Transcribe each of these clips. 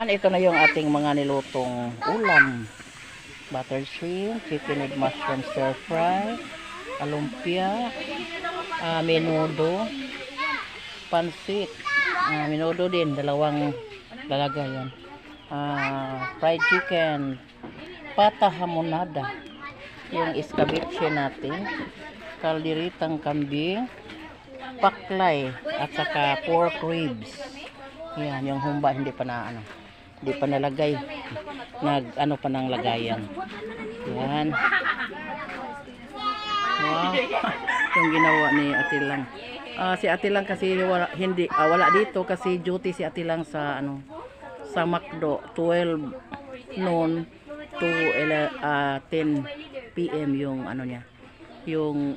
Ito na yung ating mga nilutong ulam. Butter shrimp, chicken with mushroom stir fry, alumpia, menudo, pansit, menudo din, dalawang lalagay yan. Fried chicken, pata hamonada, yung escabeche natin, kalderitang kambing, paklay, at saka pork ribs. Yan, yung humba hindi pa na hindi pa nalagay. Nag pa nang lagayan. Yan. Wow. Yung ginawa ni Ate Lang. Si Ate Lang kasi wala dito kasi duty si Ate Lang sa sa McDo 12 noon to 10 PM yung niya. Yung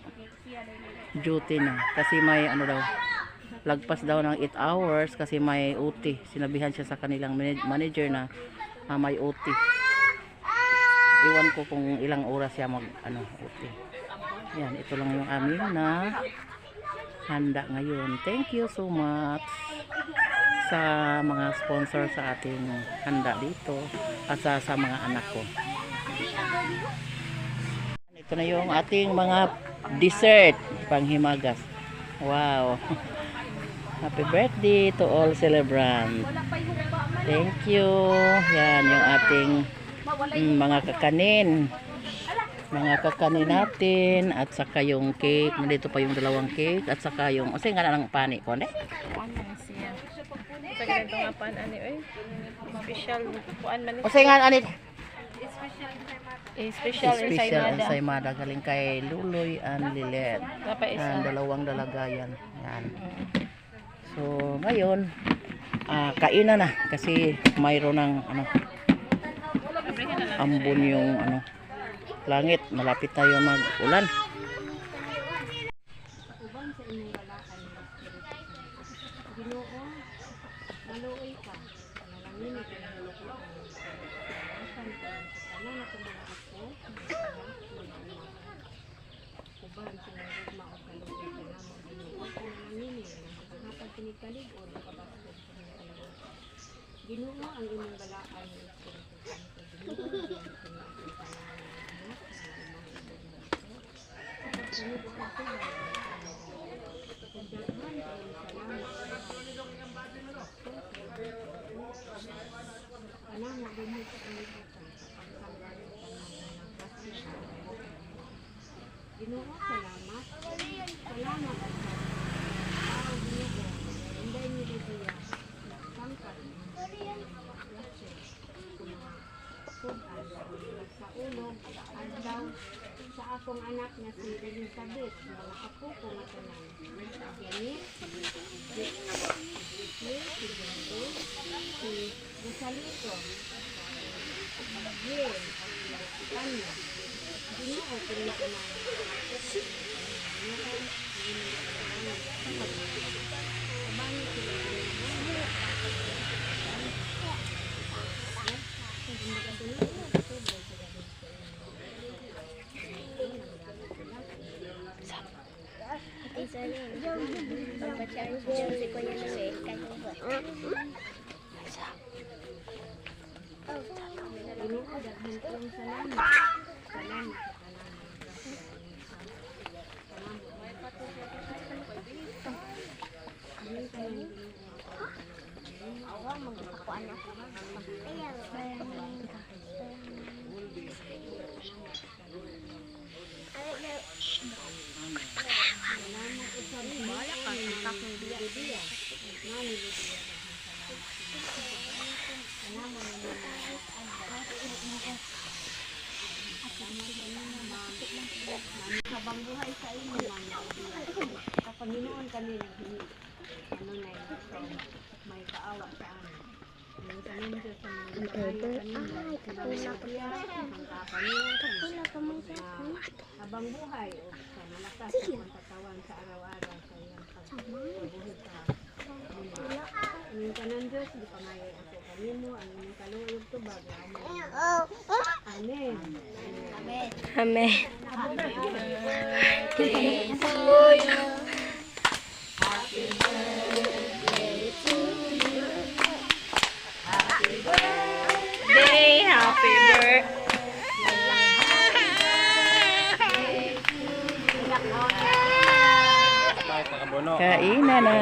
duty na kasi may daw lagpas daw ng 8 hours kasi may OT. Sinabihan siya sa kanilang manager na may OT. Iwan ko kung ilang oras siya mag OT. Yan, ito lang yung amin na handa ngayon. Thank you so much sa mga sponsor sa ating handa dito at sa mga anak ko. Ito na yung ating mga dessert panghimagas. Wow. Happy birthday to all celebrants. Thank you. Yan yung ating mga kakanin. Mga kakanin natin at saka yung cake. Nandito pa yung dalawang cake at saka yung nga na ng pani ko, ne? Sa ganito nga pan special kuan man. Nga anit. Special ensaymada galing kay Luloy and Lilet. Dalawang dalagayan. Yan. So, ngayon, kainan na kasi mayroon ng ambon yung langit. Malapit tayo mag-ulan. Ginoo ang imong balaan Ginoo, salamat. Salamat. Inday ni Lydia. Sangkat. Sa ulog, adlaw sa akong anak na si Elizabeth, mga apo ko nga tanan. Jenny, si Jendo, si Rosalito, Jill, si Tanya. Ginoo ko na tanan. Habang buhay sa inyo sa Panginoon kami may kaawa sa amin. Habang buhay o sa malakas ang katawan sa araw-araw sa iyong pagbubuhay sa ang kanan Diyos, di pa may ako kanino, ang inyong kaluoy tubag. Amen. Amen. Amen. Happy birthday to you. Happy birthday to you. Happy birthday! Happy birthday! Kainan na.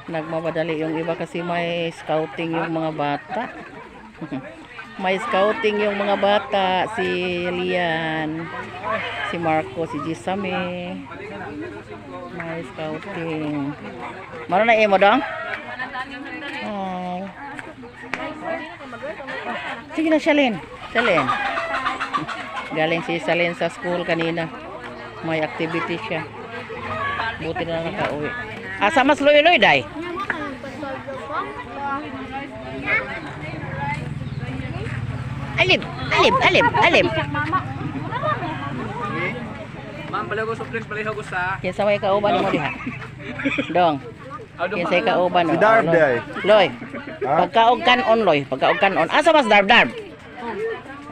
Nagmamadali yung iba kasi may scouting yung mga bata. May scouting yung mga bata. Si Lian, si Marco, si Gisame. May scouting. Maro na mo dong? Hi. Sige na, Shalin. Shalin. Galing si Shalin sa school kanina. May activity siya. Buti na lang nakauwi. Asa mas loy-loy, day? Alib, alib, alib, alib. Ma'am, balago soft drinks, balago gusta. Kinsa may kauban mo diha? Dong. Kinsa kauban mo? Si Darb day. Loy. Pagkaog kanon, Loy. Pagkaog kanon. Asa mas Darb?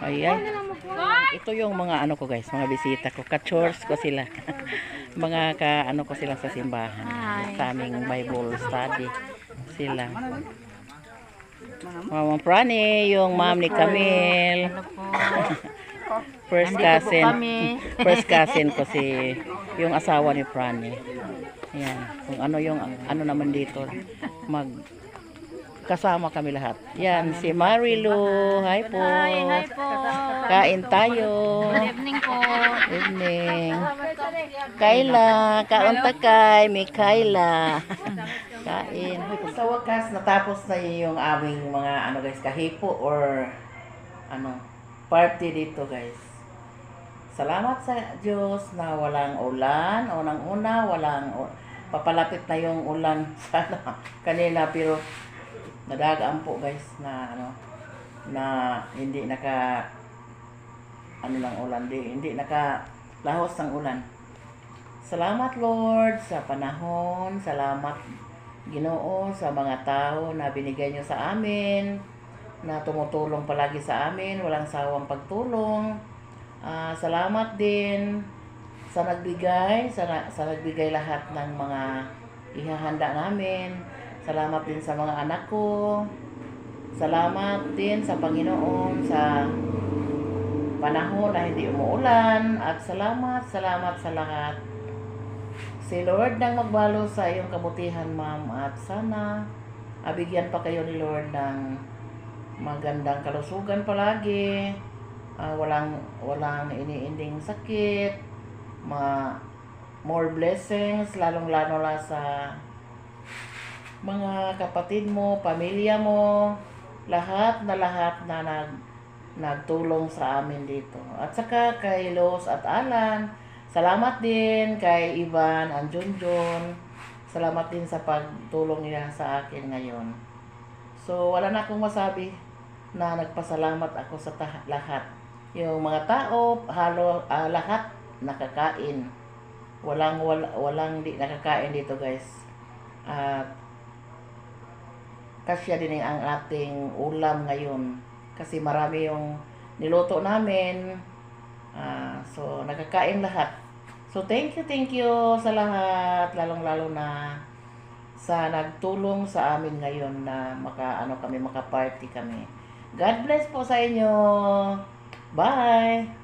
Ay, ay. Ito yung mga ano ko guys, mga bisita ko. Ka-chores ko sila. Mga ka-ano ko sila sa simbahan. Sa aming Bible study sila. Mama Prani, yung mom ni Camille. First cousin. First cousin ko si yung asawa ni Prani. Yan. Kung ano yung ano naman dito mag kasama kami lahat. Yan si Marilu. Hi po. Hi po. Kain tayo. Good evening po. Evening. Kayla, kaunta kay may Kayla. Kain. Sa wakas natapos na yung aming mga ano guys, kahipo or ano party dito guys. Salamat sa Diyos na walang ulan. Unang-una, papalapit na yung ulan sana kanina pero nadagaan po guys na ano na hindi naka ano ng ulan hindi naka lahos ng ulan. Salamat Lord sa panahon, salamat Ginoo sa mga tao na binigay niyo sa amin, na tumutulong palagi sa amin, walang sawang pagtulong. Salamat din sa nagbigay, sa nagbigay lahat ng mga ihahanda namin. Salamat din sa mga anak ko. Salamat din sa Panginoon sa panahon na hindi umuulan. At salamat sa lahat. Si Lord nang magbalo sa iyong kabutihan, ma'am. At sana bigyan pa kayo ni Lord ng magandang kalusugan palagi. Walang iniinding sakit. More blessings, lalong-lalo na sa mga kapatid mo, pamilya mo, lahat na nagtulong sa amin dito. At saka kay Los at Alan, salamat din kay Ivan, Anjunjun. Salamat din sa pagtulong nila sa akin ngayon. So wala na akong masabi na nagpasalamat ako sa lahat. Yung mga tao, lahat nakakain. Walang di nakakain dito guys. At kasya din ang ating ulam ngayon kasi marami yung niluto namin. So nakakain lahat. So thank you sa lahat, lalong-lalo na sa nagtulong sa amin ngayon na maka-party kami. God bless po sa inyo. Bye.